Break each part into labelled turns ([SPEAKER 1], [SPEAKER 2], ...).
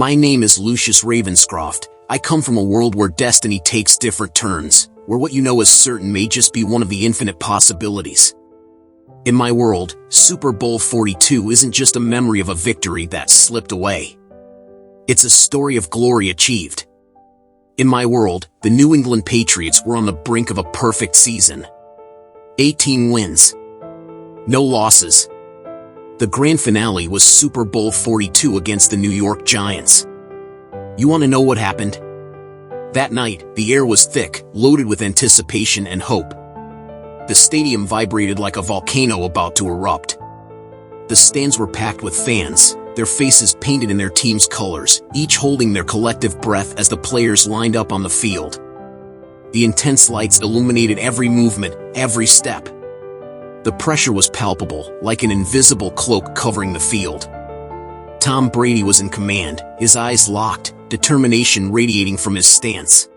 [SPEAKER 1] My name is Lucius Ravenscroft. I come from a world where destiny takes different turns, where what you know is certain may just be one of the infinite possibilities. In my world, Super Bowl XLII isn't just a memory of a victory that slipped away. It's a story of glory achieved. In my world, the New England Patriots were on the brink of a perfect season. 18 wins. No losses. The grand finale was Super Bowl XLII against the New York Giants. You want to know what happened? That night, the air was thick, loaded with anticipation and hope. The stadium vibrated like a volcano about to erupt. The stands were packed with fans, their faces painted in their team's colors, each holding their collective breath as the players lined up on the field. The intense lights illuminated every movement, every step. The pressure was palpable, like an invisible cloak covering the field. Tom Brady was in command, his eyes locked, determination radiating from his stance.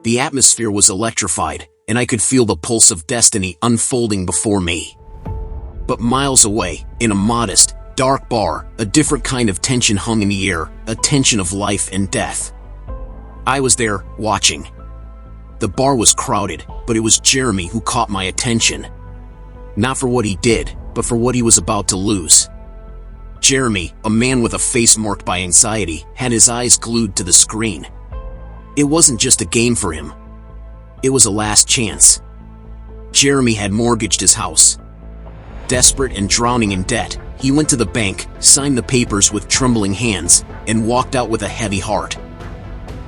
[SPEAKER 1] The atmosphere was electrified, and I could feel the pulse of destiny unfolding before me. But miles away, in a modest, dark bar, a different kind of tension hung in the air, a tension of life and death. I was there, watching. The bar was crowded, but it was Jeremy who caught my attention. Not for what he did, but for what he was about to lose. Jeremy, a man with a face marked by anxiety, had his eyes glued to the screen. It wasn't just a game for him. It was a last chance. Jeremy had mortgaged his house. Desperate and drowning in debt, he went to the bank, signed the papers with trembling hands, and walked out with a heavy heart.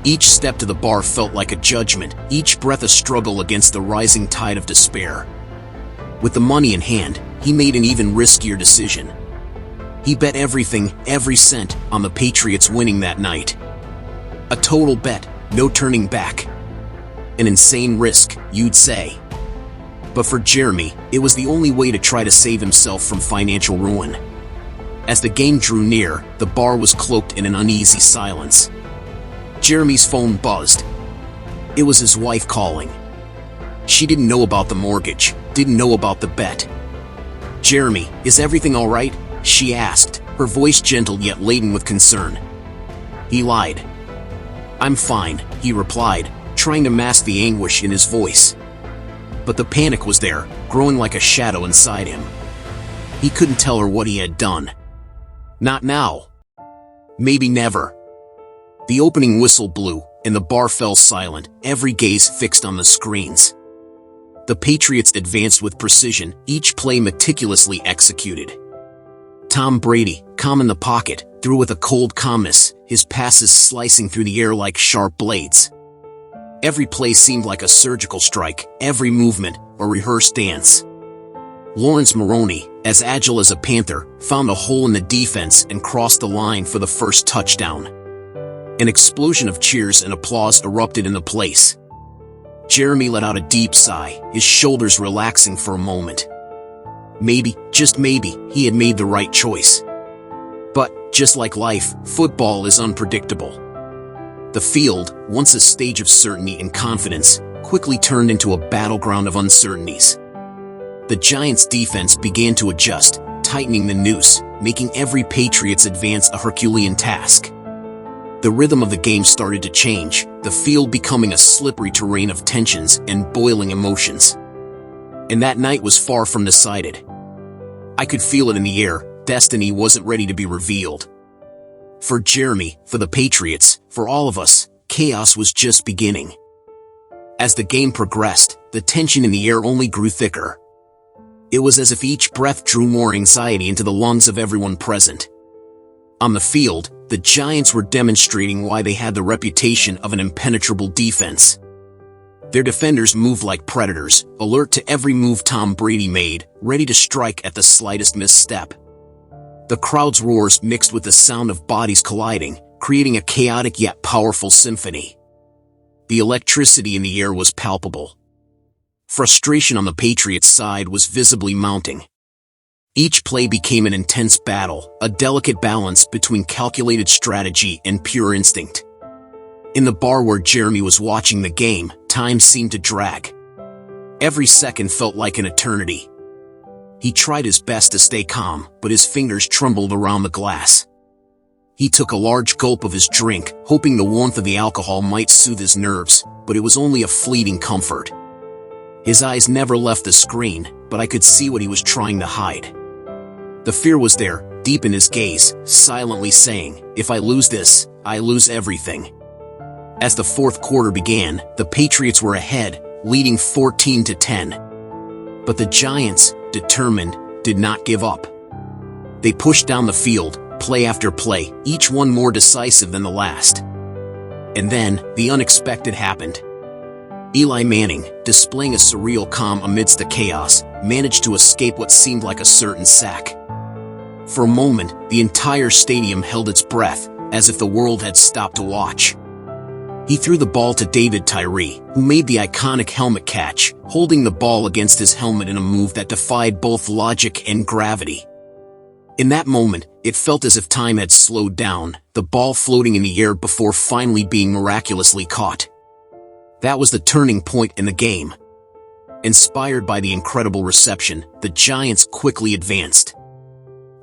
[SPEAKER 1] Each step to the bar felt like a judgment, each breath a struggle against the rising tide of despair. With the money in hand, he made an even riskier decision. He bet everything, every cent, on the Patriots winning that night. A total bet, no turning back. An insane risk, you'd say. But for Jeremy, it was the only way to try to save himself from financial ruin. As the game drew near, the bar was cloaked in an uneasy silence. Jeremy's phone buzzed. It was his wife calling. She didn't know about the mortgage, didn't know about the bet. "Jeremy, is everything all right?" she asked, her voice gentle yet laden with concern. He lied. "I'm fine," he replied, trying to mask the anguish in his voice. But the panic was there, growing like a shadow inside him. He couldn't tell her what he had done. Not now. Maybe never. The opening whistle blew, and the bar fell silent, every gaze fixed on the screens. The Patriots advanced with precision, each play meticulously executed. Tom Brady, calm in the pocket, threw with a cold calmness, his passes slicing through the air like sharp blades. Every play seemed like a surgical strike, every movement, a rehearsed dance. Lawrence Maroney, as agile as a panther, found a hole in the defense and crossed the line for the first touchdown. An explosion of cheers and applause erupted in the place. Jeremy let out a deep sigh, his shoulders relaxing for a moment. Maybe, just maybe, he had made the right choice. But, just like life, football is unpredictable. The field, once a stage of certainty and confidence, quickly turned into a battleground of uncertainties. The Giants' defense began to adjust, tightening the noose, making every Patriots advance a Herculean task. The rhythm of the game started to change, the field becoming a slippery terrain of tensions and boiling emotions. And that night was far from decided. I could feel it in the air, destiny wasn't ready to be revealed. For Jeremy, for the Patriots, for all of us, chaos was just beginning. As the game progressed, the tension in the air only grew thicker. It was as if each breath drew more anxiety into the lungs of everyone present. On the field, the Giants were demonstrating why they had the reputation of an impenetrable defense. Their defenders moved like predators, alert to every move Tom Brady made, ready to strike at the slightest misstep. The crowd's roars mixed with the sound of bodies colliding, creating a chaotic yet powerful symphony. The electricity in the air was palpable. Frustration on the Patriots' side was visibly mounting. Each play became an intense battle, a delicate balance between calculated strategy and pure instinct. In the bar where Jeremy was watching the game, time seemed to drag. Every second felt like an eternity. He tried his best to stay calm, but his fingers trembled around the glass. He took a large gulp of his drink, hoping the warmth of the alcohol might soothe his nerves, but it was only a fleeting comfort. His eyes never left the screen, but I could see what he was trying to hide. The fear was there, deep in his gaze, silently saying, "If I lose this, I lose everything." As the fourth quarter began, the Patriots were ahead, leading 14-10. But the Giants, determined, did not give up. They pushed down the field, play after play, each one more decisive than the last. And then, the unexpected happened. Eli Manning, displaying a surreal calm amidst the chaos, managed to escape what seemed like a certain sack. For a moment, the entire stadium held its breath, as if the world had stopped to watch. He threw the ball to David Tyree, who made the iconic helmet catch, holding the ball against his helmet in a move that defied both logic and gravity. In that moment, it felt as if time had slowed down, the ball floating in the air before finally being miraculously caught. That was the turning point in the game. Inspired by the incredible reception, the Giants quickly advanced.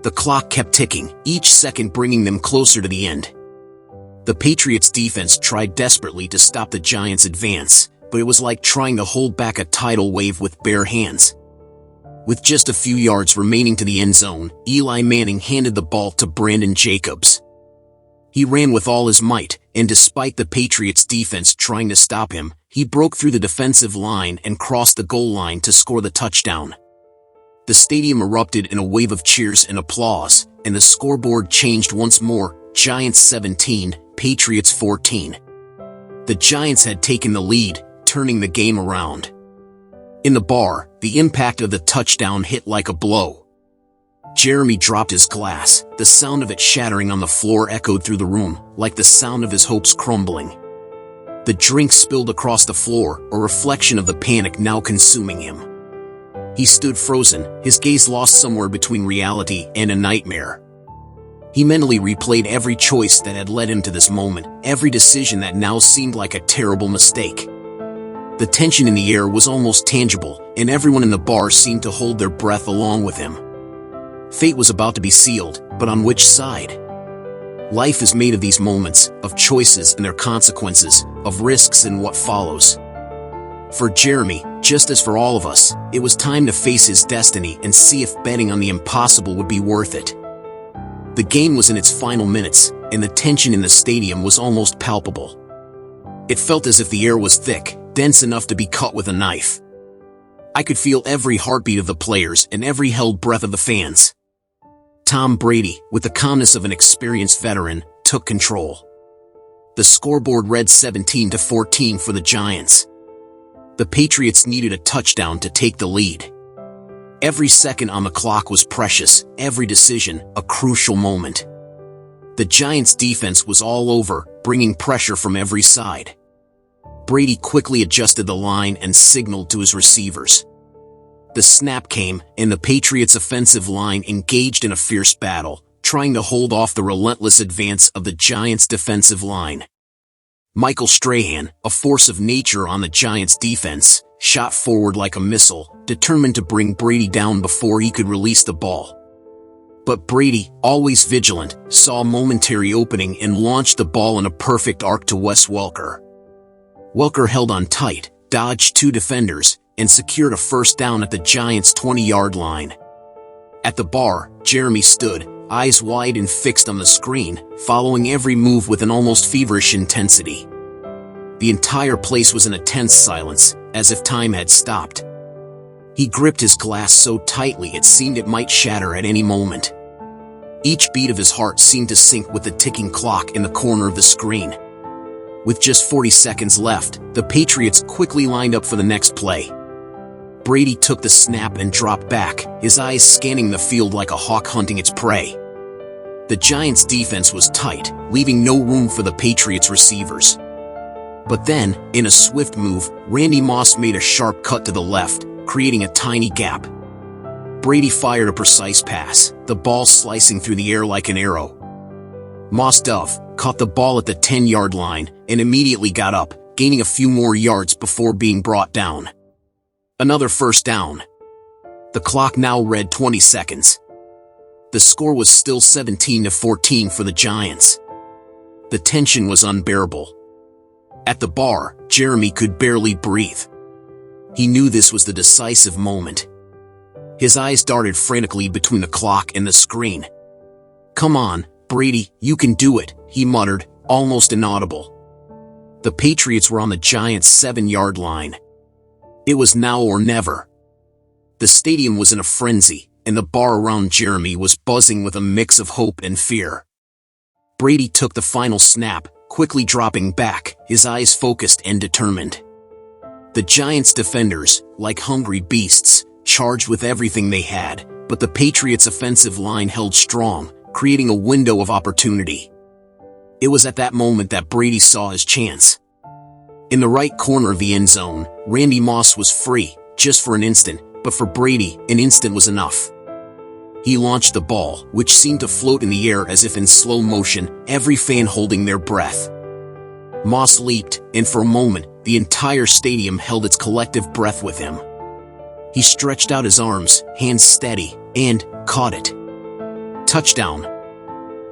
[SPEAKER 1] The clock kept ticking, each second bringing them closer to the end. The Patriots' defense tried desperately to stop the Giants' advance, but it was like trying to hold back a tidal wave with bare hands. With just a few yards remaining to the end zone, Eli Manning handed the ball to Brandon Jacobs. He ran with all his might, and despite the Patriots' defense trying to stop him, he broke through the defensive line and crossed the goal line to score the touchdown. The stadium erupted in a wave of cheers and applause, and the scoreboard changed once more, Giants 17, Patriots 14. The Giants had taken the lead, turning the game around. In the bar, the impact of the touchdown hit like a blow. Jeremy dropped his glass, the sound of it shattering on the floor echoed through the room, like the sound of his hopes crumbling. The drink spilled across the floor, a reflection of the panic now consuming him. He stood frozen, his gaze lost somewhere between reality and a nightmare. He mentally replayed every choice that had led him to this moment, every decision that now seemed like a terrible mistake. The tension in the air was almost tangible, and everyone in the bar seemed to hold their breath along with him. Fate was about to be sealed, but on which side? Life is made of these moments, of choices and their consequences, of risks and what follows. For Jeremy, just as for all of us, it was time to face his destiny and see if betting on the impossible would be worth it. The game was in its final minutes, and the tension in the stadium was almost palpable. It felt as if the air was thick, dense enough to be cut with a knife. I could feel every heartbeat of the players and every held breath of the fans. Tom Brady, with the calmness of an experienced veteran, took control. The scoreboard read 17-14 for the Giants. The Patriots needed a touchdown to take the lead. Every second on the clock was precious, every decision, a crucial moment. The Giants' defense was all over, bringing pressure from every side. Brady quickly adjusted the line and signaled to his receivers. The snap came, and the Patriots' offensive line engaged in a fierce battle, trying to hold off the relentless advance of the Giants' defensive line. Michael Strahan, a force of nature on the Giants' defense, shot forward like a missile, determined to bring Brady down before he could release the ball. But Brady, always vigilant, saw a momentary opening and launched the ball in a perfect arc to Wes Welker. Welker held on tight, dodged two defenders, and secured a first down at the Giants' 20-yard line. At the bar, Jeremy stood, eyes wide and fixed on the screen, following every move with an almost feverish intensity. The entire place was in a tense silence, as if time had stopped. He gripped his glass so tightly it seemed it might shatter at any moment. Each beat of his heart seemed to sync with the ticking clock in the corner of the screen. With just 40 seconds left, the Patriots quickly lined up for the next play. Brady took the snap and dropped back, his eyes scanning the field like a hawk hunting its prey. The Giants' defense was tight, leaving no room for the Patriots' receivers. But then, in a swift move, Randy Moss made a sharp cut to the left, creating a tiny gap. Brady fired a precise pass, the ball slicing through the air like an arrow. Moss dove, caught the ball at the 10-yard line, and immediately got up, gaining a few more yards before being brought down. Another first down. The clock now read 20 seconds. The The score was still 17-14 for the Giants. The tension was unbearable. At the bar, Jeremy could barely breathe. He knew this was the decisive moment. His eyes darted frantically between the clock and the screen. "Come on, Brady, you can do it," he muttered, almost inaudible. The Patriots were on the Giants' 7-yard line. It was now or never. The stadium was in a frenzy, and the bar around Jeremy was buzzing with a mix of hope and fear. Brady took the final snap, quickly dropping back, his eyes focused and determined. The Giants' defenders, like hungry beasts, charged with everything they had, but the Patriots' offensive line held strong, creating a window of opportunity. It was at that moment that Brady saw his chance. In the right corner of the end zone, Randy Moss was free, just for an instant, but for Brady, an instant was enough. He launched the ball, which seemed to float in the air as if in slow motion, every fan holding their breath. Moss leaped, and for a moment, the entire stadium held its collective breath with him. He stretched out his arms, hands steady, and caught it. Touchdown.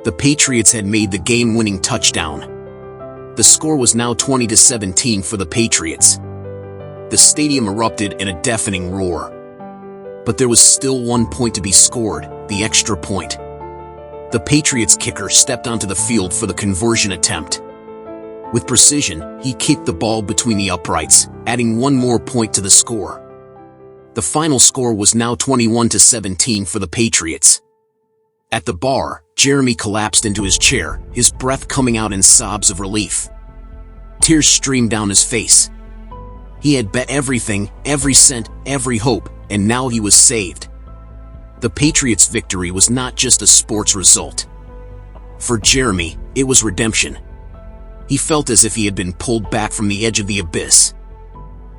[SPEAKER 1] The Patriots had made the game-winning touchdown. The score was now 20-17 for the Patriots. The stadium erupted in a deafening roar. But there was still 1 point to be scored, the extra point. The Patriots kicker stepped onto the field for the conversion attempt. With precision, he kicked the ball between the uprights, adding 1 more point to the score. The final score was now 21-17 for the Patriots. At the bar, Jeremy collapsed into his chair, his breath coming out in sobs of relief. Tears streamed down his face. He had bet everything, every cent, every hope, and now he was saved. The Patriots' victory was not just a sports result. For Jeremy, it was redemption. He felt as if he had been pulled back from the edge of the abyss.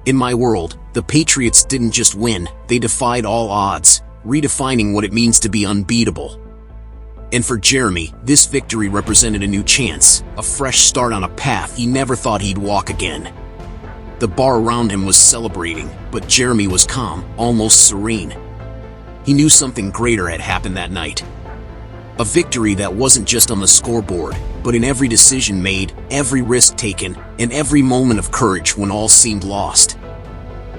[SPEAKER 1] In my world, the Patriots didn't just win, they defied all odds, redefining what it means to be unbeatable. And for Jeremy, this victory represented a new chance, a fresh start on a path he never thought he'd walk again. The bar around him was celebrating, but Jeremy was calm, almost serene. He knew something greater had happened that night. A victory that wasn't just on the scoreboard, but in every decision made, every risk taken, and every moment of courage when all seemed lost.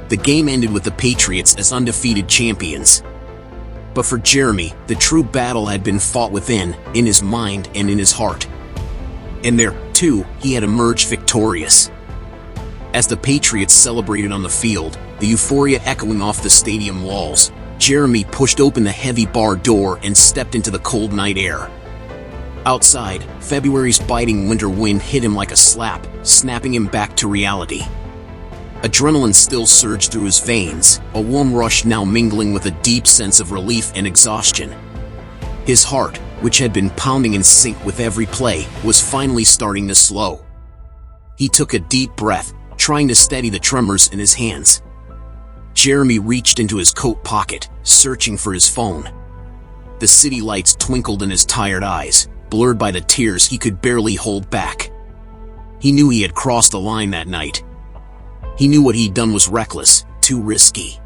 [SPEAKER 1] The game ended with the Patriots as undefeated champions. But for Jeremy, the true battle had been fought within, in his mind and in his heart. And there, too, he had emerged victorious. As the Patriots celebrated on the field, the euphoria echoing off the stadium walls, Jeremy pushed open the heavy bar door and stepped into the cold night air. Outside, February's biting winter wind hit him like a slap, snapping him back to reality. Adrenaline still surged through his veins, a warm rush now mingling with a deep sense of relief and exhaustion. His heart, which had been pounding in sync with every play, was finally starting to slow. He took a deep breath, trying to steady the tremors in his hands. Jeremy reached into his coat pocket, searching for his phone. The city lights twinkled in his tired eyes, blurred by the tears he could barely hold back. He knew he had crossed the line that night. He knew what he'd done was reckless, too risky.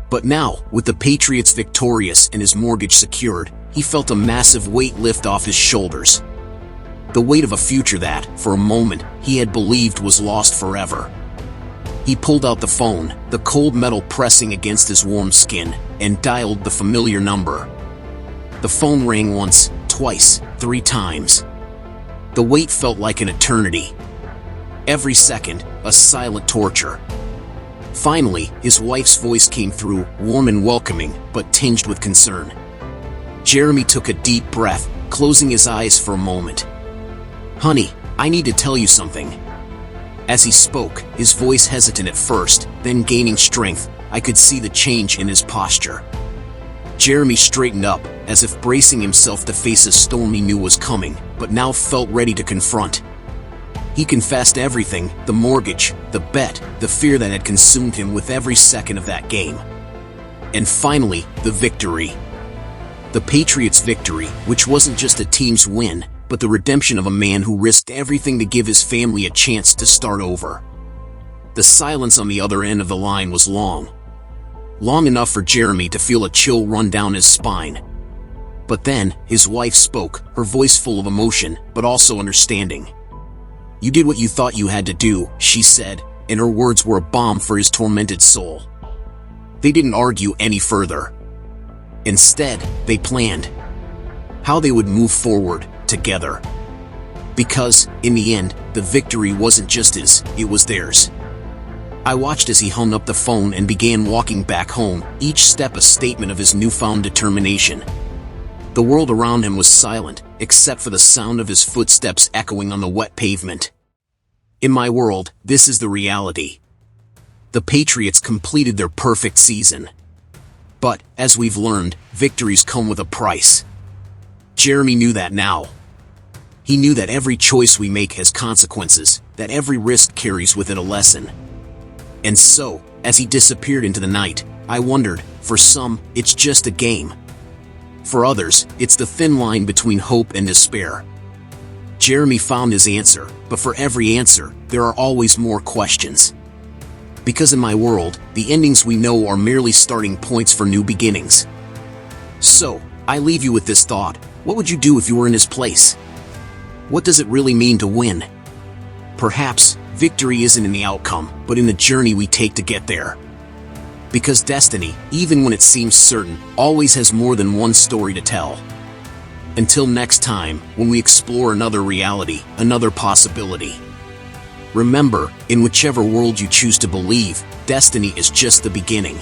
[SPEAKER 1] But now, with the Patriots victorious and his mortgage secured, he felt a massive weight lift off his shoulders. The weight of a future that, for a moment, he had believed was lost forever. He pulled out the phone, the cold metal pressing against his warm skin, and dialed the familiar number. The phone rang once, twice, 3 times. The wait felt like an eternity. Every second, a silent torture. Finally, his wife's voice came through, warm and welcoming, but tinged with concern. Jeremy took a deep breath, closing his eyes for a moment. "Honey, I need to tell you something." As he spoke, his voice hesitant at first, then gaining strength, I could see the change in his posture. Jeremy straightened up, as if bracing himself to face a storm he knew was coming, but now felt ready to confront. He confessed everything, the mortgage, the bet, the fear that had consumed him with every second of that game. And finally, the victory. The Patriots' victory, which wasn't just a team's win, but the redemption of a man who risked everything to give his family a chance to start over. The silence on the other end of the line was long. Long enough for Jeremy to feel a chill run down his spine. But then, his wife spoke, her voice full of emotion, but also understanding. "You did what you thought you had to do," she said, and her words were a balm for his tormented soul. They didn't argue any further. Instead, they planned how they would move forward together. Because, in the end, the victory wasn't just his, it was theirs. I watched as he hung up the phone and began walking back home, each step a statement of his newfound determination. The world around him was silent, except for the sound of his footsteps echoing on the wet pavement. In my world, this is the reality. The Patriots completed their perfect season. But, as we've learned, victories come with a price. Jeremy knew that now. He knew that every choice we make has consequences, that every risk carries with it a lesson. And so, as he disappeared into the night, I wondered, for some, it's just a game. For others, it's the thin line between hope and despair. Jeremy found his answer, but for every answer, there are always more questions. Because in my world, the endings we know are merely starting points for new beginnings. So, I leave you with this thought: what would you do if you were in his place? What does it really mean to win? Perhaps, victory isn't in the outcome, but in the journey we take to get there. Because destiny, even when it seems certain, always has more than one story to tell. Until next time, when we explore another reality, another possibility. Remember, in whichever world you choose to believe, destiny is just the beginning.